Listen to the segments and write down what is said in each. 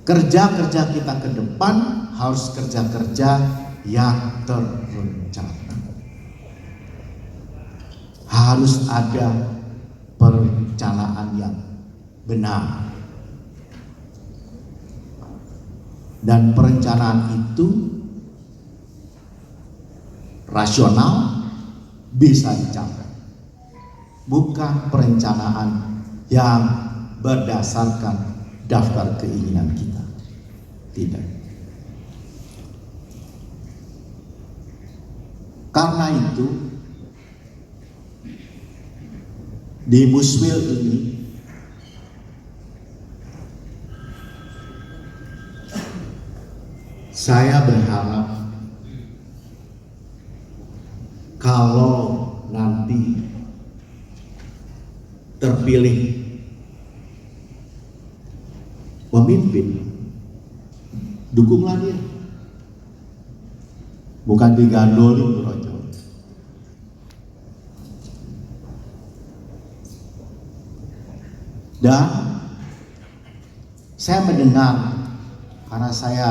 kerja-kerja kita ke depan harus kerja-kerja yang terencana. Harus ada perencanaan yang benar. Dan perencanaan itu rasional, bisa dicapai. Bukan perencanaan yang berdasarkan daftar keinginan kita. Tidak. Karena itu di Muswil ini saya berharap kalau nanti terpilih pemimpin, dukunglah dia, bukan digandolin Rojo. Dan saya mendengar, karena saya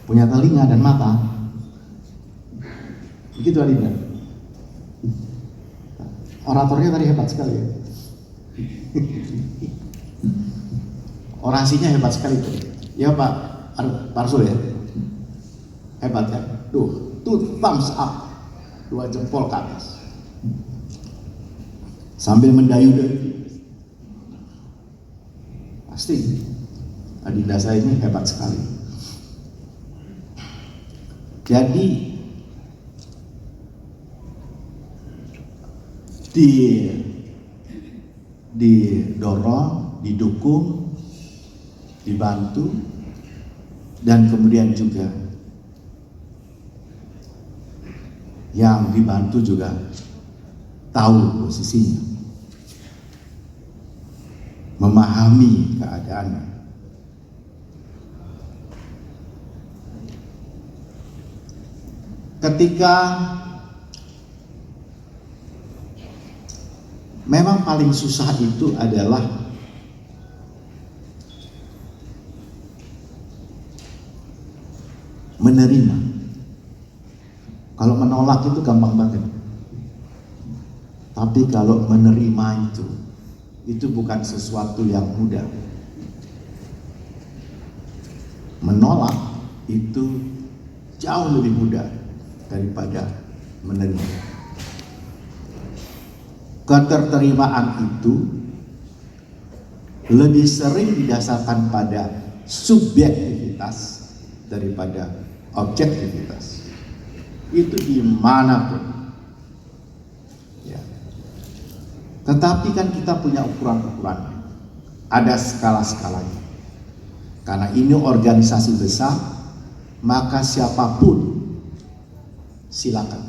punya telinga dan mata, begitu Alinda. Oratornya tadi hebat sekali ya. Orasinya hebat sekali tuh. Ya Pak Arsul ya. Hebat ya. Tuh, thumbs up. 2 jempol ke atas. Sambil mendayu-dayu. Pasti Adinda saya ini hebat sekali. Jadi didorong, didukung, dibantu, dan kemudian juga yang dibantu juga tahu posisinya, memahami keadaannya. Ketika memang paling susah itu adalah menerima. Kalau menolak itu gampang banget. Tapi kalau menerima itu bukan sesuatu yang mudah. Menolak itu jauh lebih mudah daripada menerima. Keterterimaan itu lebih sering didasarkan pada subjektivitas daripada objektivitas. Itu dimanapun. Ya. Tetapi kan kita punya ukuran-ukuran. Ada skala-skalanya. Karena ini organisasi besar, maka siapapun silakan.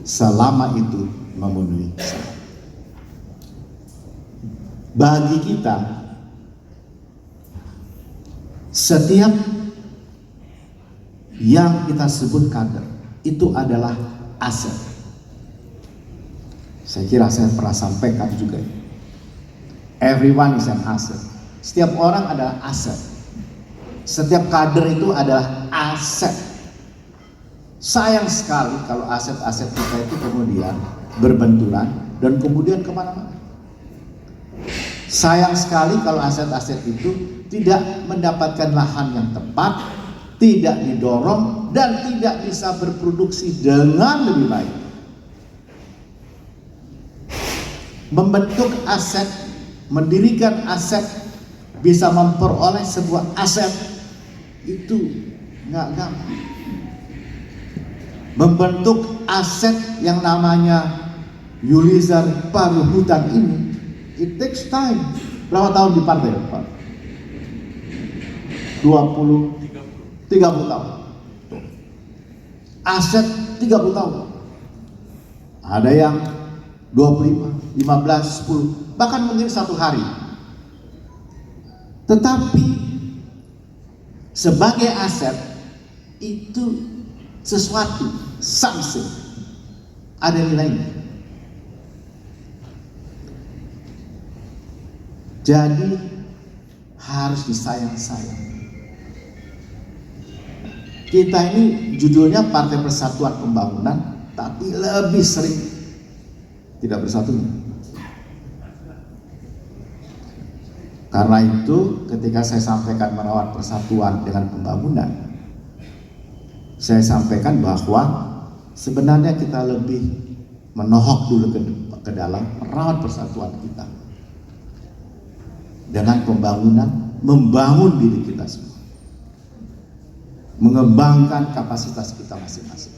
Selama itu memenuhi syarat. Bagi kita, setiap yang kita sebut kader itu adalah aset. Saya kira saya pernah sampaikan juga. Everyone is an asset. Setiap orang adalah aset. Setiap kader itu adalah aset. Sayang sekali kalau aset-aset kita itu kemudian berbenturan dan kemudian kemana-mana. Sayang sekali kalau aset-aset itu tidak mendapatkan lahan yang tepat, tidak didorong, dan tidak bisa berproduksi dengan lebih baik. Membentuk aset, mendirikan aset, bisa memperoleh sebuah aset, itu nggak gampang. Membentuk aset yang namanya Yulizar Paruhutan ini, it takes time. Berapa tahun di partai Pak? 30 tahun. Aset 30 tahun. Ada yang 25, 15, 10, bahkan mungkin 1 hari. Tetapi sebagai aset itu sesuatu, something, ada nilainya. Jadi harus disayang-sayang. Kita ini judulnya Partai Persatuan Pembangunan, tapi lebih sering tidak bersatunya. Karena itu ketika saya sampaikan merawat persatuan dengan pembangunan, saya sampaikan bahwa sebenarnya kita lebih menohok dulu ke dalam merawat persatuan kita dengan pembangunan, membangun diri kita semua, mengembangkan kapasitas kita masing-masing.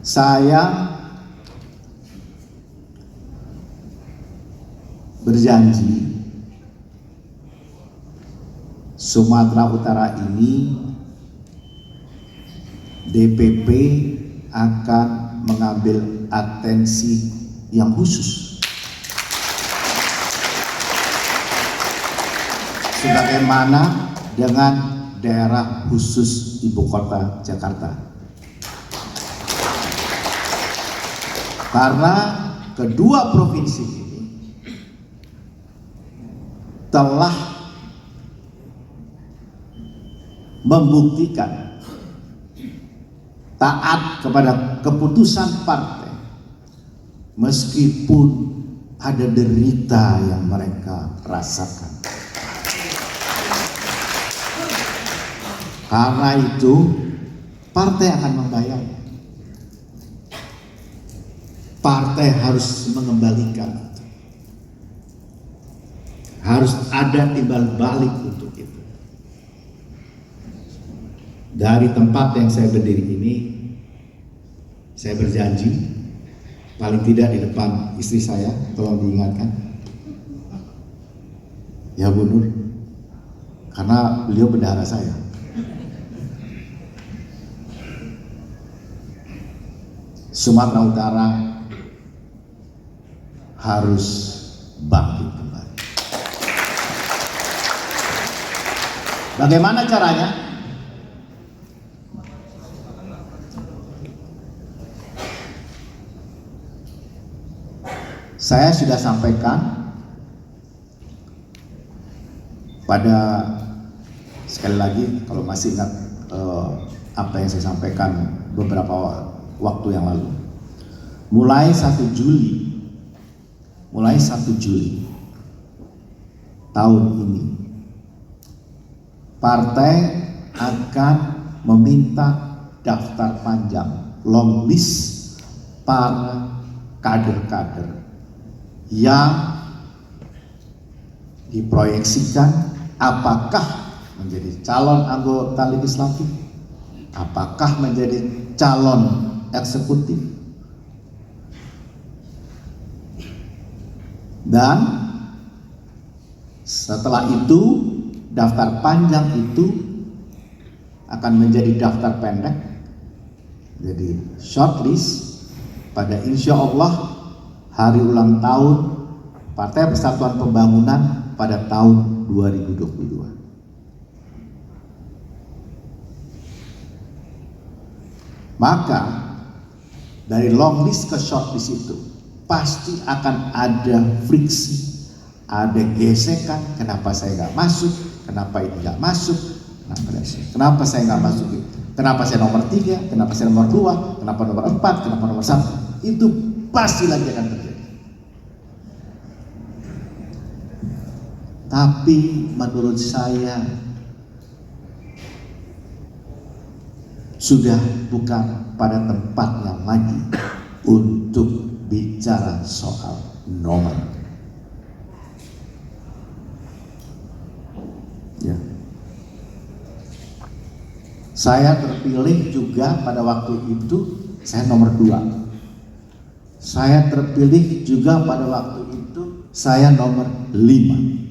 Saya berjanji Sumatera Utara ini DPP akan mengambil atensi yang khusus sebagaimana dengan daerah khusus ibu kota Jakarta, karena kedua provinsi ini telah membuktikan taat kepada keputusan partai meskipun ada derita yang mereka rasakan. Karena itu partai akan membayar. Partai harus mengembalikan. Harus ada timbal balik untuk itu. Dari tempat yang saya berdiri ini, saya berjanji, paling tidak di depan istri saya, tolong diingatkan, ya Bu Nur, karena beliau bendahara saya. Sumatera Utara harus bangkit kembali. Bagaimana caranya? Saya sudah sampaikan pada, sekali lagi kalau masih ingat apa yang saya sampaikan beberapa waktu yang lalu. Mulai 1 Juli tahun ini, partai akan meminta daftar panjang, long list para kader-kader yang diproyeksikan apakah menjadi calon anggota legislatif, apakah menjadi calon eksekutif, dan setelah itu daftar panjang itu akan menjadi daftar pendek, jadi shortlist pada insya Allah hari ulang tahun Partai Persatuan Pembangunan pada tahun 2022. Maka dari long list ke short list itu pasti akan ada friksi, ada gesekan. Kenapa saya nggak masuk? Kenapa ini nggak masuk? Kenapa saya nggak masuk? Kenapa saya nomor 3? Kenapa saya nomor 2? Kenapa nomor 4? Kenapa nomor 1? Itu pasti lagi akan terjadi. Tapi menurut saya sudah bukan pada tempatnya lagi untuk bicara soal nomor. Ya. Saya terpilih juga pada waktu itu, saya nomor 2. Saya terpilih juga pada waktu itu, saya nomor 5.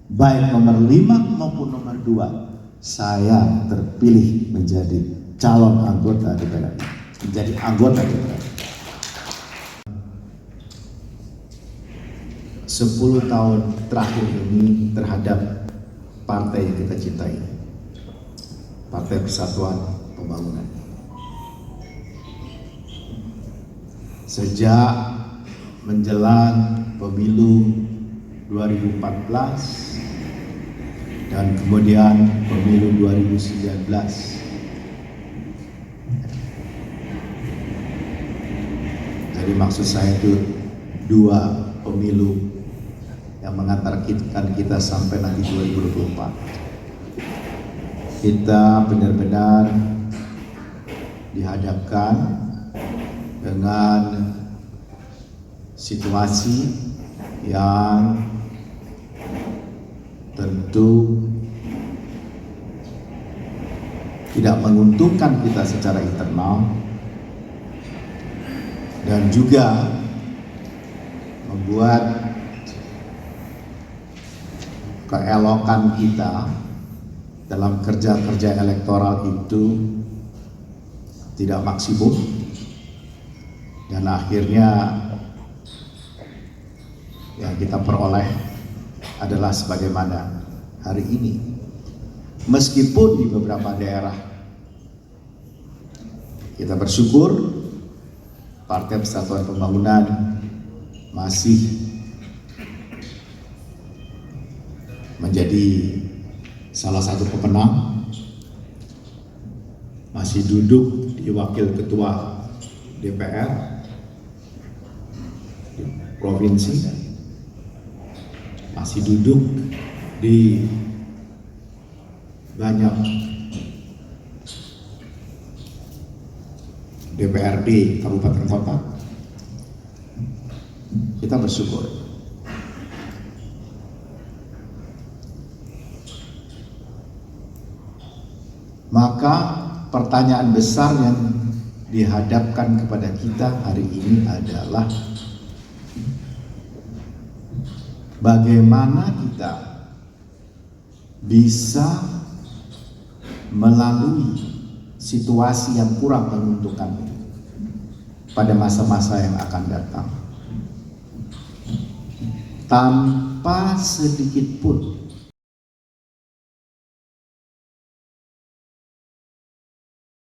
Baik nomor 5 maupun nomor 2, saya terpilih menjadi calon anggota DPR, menjadi anggota DPR. 10 tahun terakhir ini terhadap partai yang kita cintai, Partai Persatuan Pembangunan. Sejak menjelang pemilu 2014 dan kemudian pemilu 2019. Jadi maksud saya itu 2 pemilu yang mengantarkan kita sampai nanti 2024. Kita benar-benar dihadapkan dengan situasi yang tentu tidak menguntungkan kita secara internal dan juga membuat keelokan kita dalam kerja-kerja elektoral itu tidak maksimum dan akhirnya yang kita peroleh adalah sebagaimana hari ini. Meskipun di beberapa daerah kita bersyukur Partai Persatuan Pembangunan masih menjadi salah satu pemenang, masih duduk di wakil ketua DPR provinsi, masih duduk di banyak DPRD kabupaten kota. Kita bersyukur. Maka pertanyaan besar yang dihadapkan kepada kita hari ini adalah bagaimana kita bisa melalui situasi yang kurang menguntungkan pada masa-masa yang akan datang tanpa sedikit pun